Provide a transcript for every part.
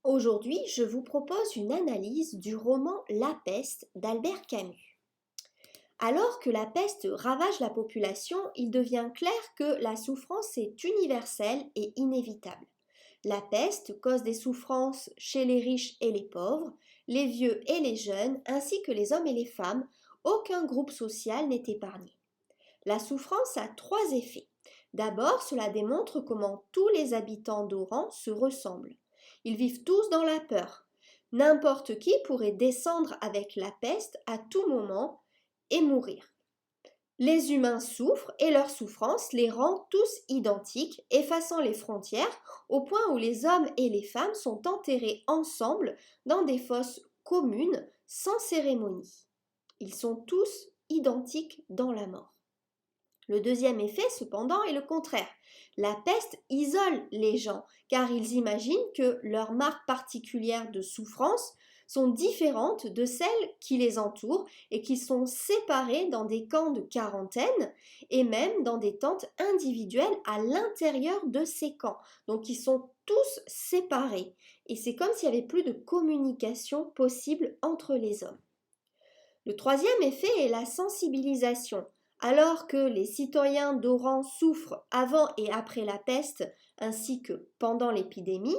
Aujourd'hui, je vous propose une analyse du roman La peste d'Albert Camus. Alors que la peste ravage la population, il devient clair que la souffrance est universelle et inévitable. La peste cause des souffrances chez les riches et les pauvres, les vieux et les jeunes, ainsi que les hommes et les femmes. Aucun groupe social n'est épargné. La souffrance a trois effets. D'abord, cela démontre comment tous les habitants d'Oran se ressemblent. Ils vivent tous dans la peur. N'importe qui pourrait descendre avec la peste à tout moment et mourir. Les humains souffrent et leur souffrance les rend tous identiques, effaçant les frontières au point où les hommes et les femmes sont enterrés ensemble dans des fosses communes sans cérémonie. Ils sont tous identiques dans la mort. Le deuxième effet, cependant, est le contraire. La peste isole les gens, car ils imaginent que leurs marques particulières de souffrance sont différentes de celles qui les entourent et qu'ils sont séparés dans des camps de quarantaine et même dans des tentes individuelles à l'intérieur de ces camps. Donc ils sont tous séparés et c'est comme s'il n'y avait plus de communication possible entre les hommes. Le troisième effet est la sensibilisation. Alors que les citoyens d'Oran souffrent avant et après la peste, ainsi que pendant l'épidémie,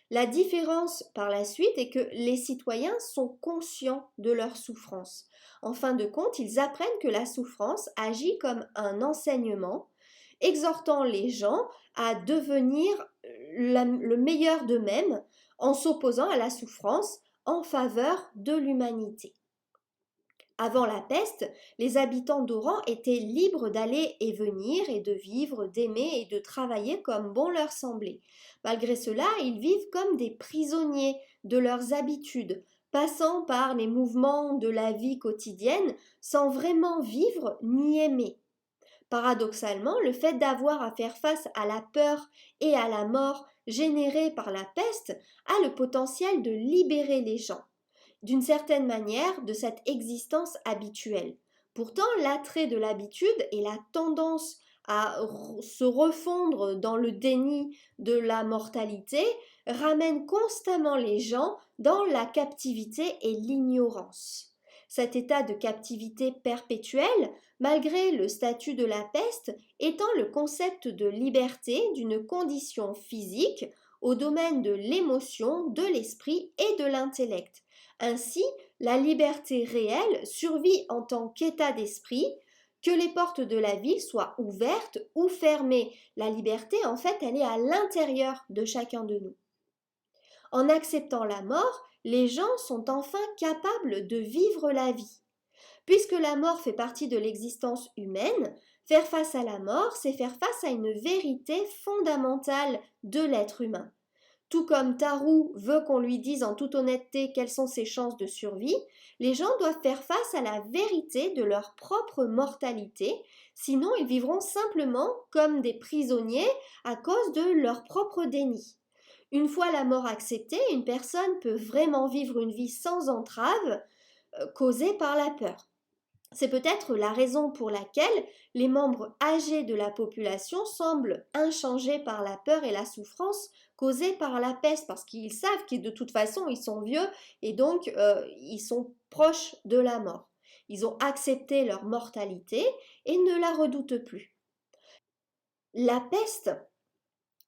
la différence par la suite est que les citoyens sont conscients de leur souffrance. En fin de compte, ils apprennent que la souffrance agit comme un enseignement, exhortant les gens à devenir le meilleur d'eux-mêmes en s'opposant à la souffrance en faveur de l'humanité. Avant la peste, les habitants d'Oran étaient libres d'aller et venir et de vivre, d'aimer et de travailler comme bon leur semblait. Malgré cela, ils vivent comme des prisonniers de leurs habitudes, passant par les mouvements de la vie quotidienne sans vraiment vivre ni aimer. Paradoxalement, le fait d'avoir à faire face à la peur et à la mort générée par la peste a le potentiel de libérer les gens d'une certaine manière, de cette existence habituelle. Pourtant, l'attrait de l'habitude et la tendance à se refondre dans le déni de la mortalité ramènent constamment les gens dans la captivité et l'ignorance. Cet état de captivité perpétuelle, malgré le statut de la peste, étend le concept de liberté d'une condition physique au domaine de l'émotion, de l'esprit et de l'intellect. Ainsi, la liberté réelle survit en tant qu'état d'esprit, que les portes de la ville soient ouvertes ou fermées. La liberté, en fait, elle est à l'intérieur de chacun de nous. En acceptant la mort, les gens sont enfin capables de vivre la vie. Puisque la mort fait partie de l'existence humaine, faire face à la mort, c'est faire face à une vérité fondamentale de l'être humain. Tout comme Tarou veut qu'on lui dise en toute honnêteté quelles sont ses chances de survie, les gens doivent faire face à la vérité de leur propre mortalité, sinon ils vivront simplement comme des prisonniers à cause de leur propre déni. Une fois la mort acceptée, une personne peut vraiment vivre une vie sans entrave causée par la peur. C'est peut-être la raison pour laquelle les membres âgés de la population semblent inchangés par la peur et la souffrance causées par la peste, parce qu'ils savent que de toute façon ils sont vieux et donc ils sont proches de la mort. Ils ont accepté leur mortalité et ne la redoutent plus. La peste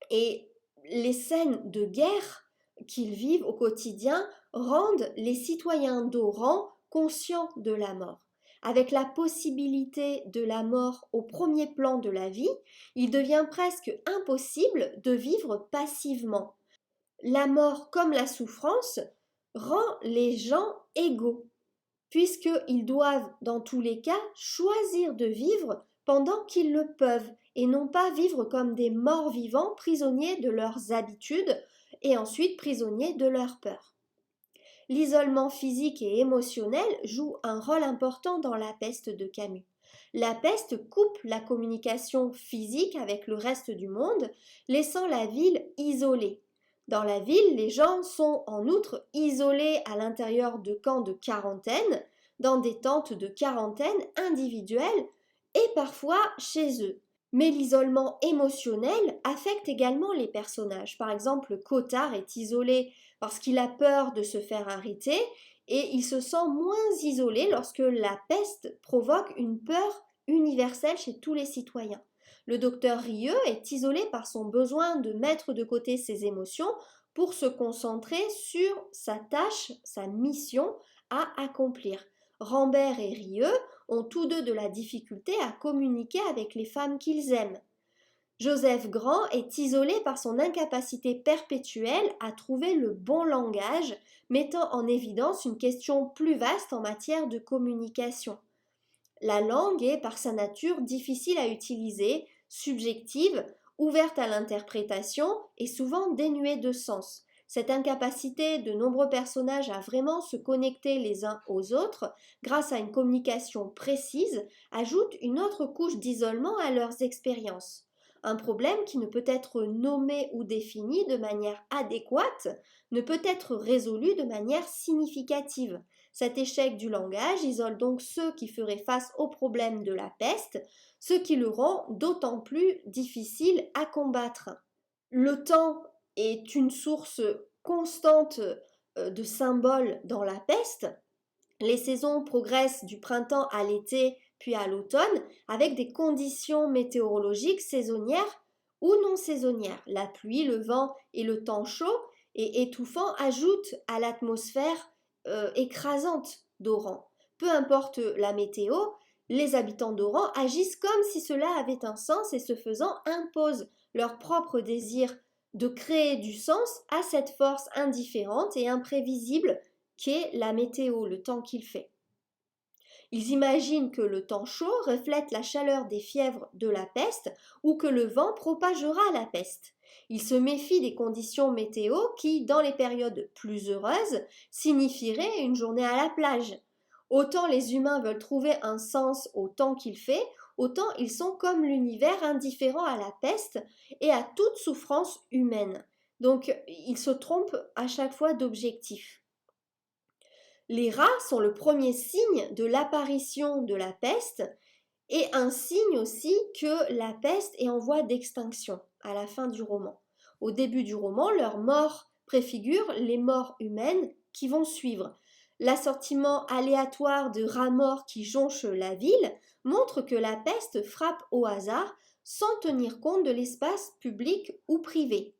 et les scènes de guerre qu'ils vivent au quotidien rendent les citoyens d'Oran conscients de la mort. Avec la possibilité de la mort au premier plan de la vie, il devient presque impossible de vivre passivement. La mort, comme la souffrance, rend les gens égaux, puisqu'ils doivent, dans tous les cas, choisir de vivre pendant qu'ils le peuvent, et non pas vivre comme des morts vivants, prisonniers de leurs habitudes, et ensuite prisonniers de leurs peurs. L'isolement physique et émotionnel joue un rôle important dans la peste de Camus. La peste coupe la communication physique avec le reste du monde, laissant la ville isolée. Dans la ville, les gens sont en outre isolés à l'intérieur de camps de quarantaine, dans des tentes de quarantaine individuelles et parfois chez eux. Mais l'isolement émotionnel affecte également les personnages. Par exemple, Cottard est isolé parce qu'il a peur de se faire arrêter et il se sent moins isolé lorsque la peste provoque une peur universelle chez tous les citoyens. Le docteur Rieux est isolé par son besoin de mettre de côté ses émotions pour se concentrer sur sa tâche, sa mission à accomplir. Rambert et Rieux ont tous deux de la difficulté à communiquer avec les femmes qu'ils aiment. Joseph Grand est isolé par son incapacité perpétuelle à trouver le bon langage, mettant en évidence une question plus vaste en matière de communication. La langue est, par sa nature, difficile à utiliser, subjective, ouverte à l'interprétation et souvent dénuée de sens. Cette incapacité de nombreux personnages à vraiment se connecter les uns aux autres, grâce à une communication précise, ajoute une autre couche d'isolement à leurs expériences. Un problème qui ne peut être nommé ou défini de manière adéquate ne peut être résolu de manière significative. Cet échec du langage isole donc ceux qui feraient face au problème de la peste, ce qui le rend d'autant plus difficile à combattre. Le temps est une source constante de symboles dans la peste. Les saisons progressent du printemps à l'été puis à l'automne avec des conditions météorologiques saisonnières ou non saisonnières. La pluie, le vent et le temps chaud et étouffant ajoutent à l'atmosphère écrasante d'Oran. Peu importe la météo, les habitants d'Oran agissent comme si cela avait un sens et ce faisant imposent leur propre désir de créer du sens à cette force indifférente et imprévisible qu'est la météo, le temps qu'il fait. Ils imaginent que le temps chaud reflète la chaleur des fièvres de la peste ou que le vent propagera la peste. Ils se méfient des conditions météo qui, dans les périodes plus heureuses, signifieraient une journée à la plage. Autant les humains veulent trouver un sens au temps qu'il fait, autant ils sont comme l'univers indifférents à la peste et à toute souffrance humaine. Donc ils se trompent à chaque fois d'objectif. Les rats sont le premier signe de l'apparition de la peste et un signe aussi que la peste est en voie d'extinction à la fin du roman. Au début du roman, leur mort préfigure les morts humaines qui vont suivre. L'assortiment aléatoire de rats morts qui jonchent la ville montre que la peste frappe au hasard sans tenir compte de l'espace public ou privé.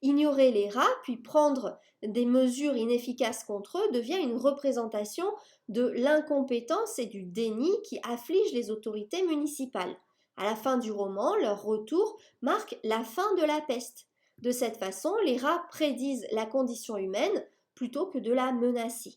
Ignorer les rats, puis prendre des mesures inefficaces contre eux devient une représentation de l'incompétence et du déni qui afflige les autorités municipales. À la fin du roman, leur retour marque la fin de la peste. De cette façon, les rats prédisent la condition humaine plutôt que de la menacer.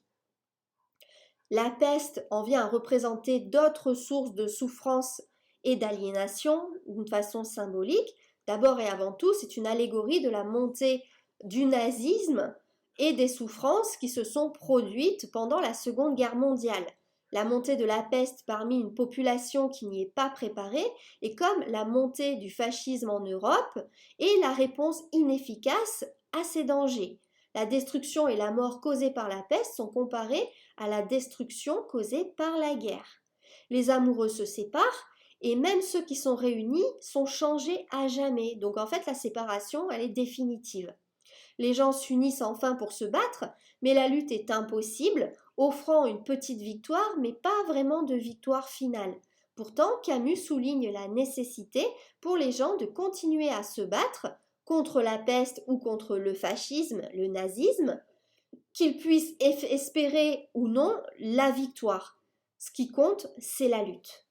La peste en vient à représenter d'autres sources de souffrance et d'aliénation d'une façon symbolique. D'abord et avant tout, c'est une allégorie de la montée du nazisme et des souffrances qui se sont produites pendant la Seconde Guerre mondiale. La montée de la peste parmi une population qui n'y est pas préparée est comme la montée du fascisme en Europe et la réponse inefficace à ces dangers. La destruction et la mort causées par la peste sont comparées à la destruction causée par la guerre. Les amoureux se séparent et même ceux qui sont réunis sont changés à jamais. Donc en fait, la séparation, elle est définitive. Les gens s'unissent enfin pour se battre, mais la lutte est impossible, offrant une petite victoire, mais pas vraiment de victoire finale. Pourtant, Camus souligne la nécessité pour les gens de continuer à se battre contre la peste ou contre le fascisme, le nazisme, qu'ils puissent espérer ou non la victoire. Ce qui compte, c'est la lutte.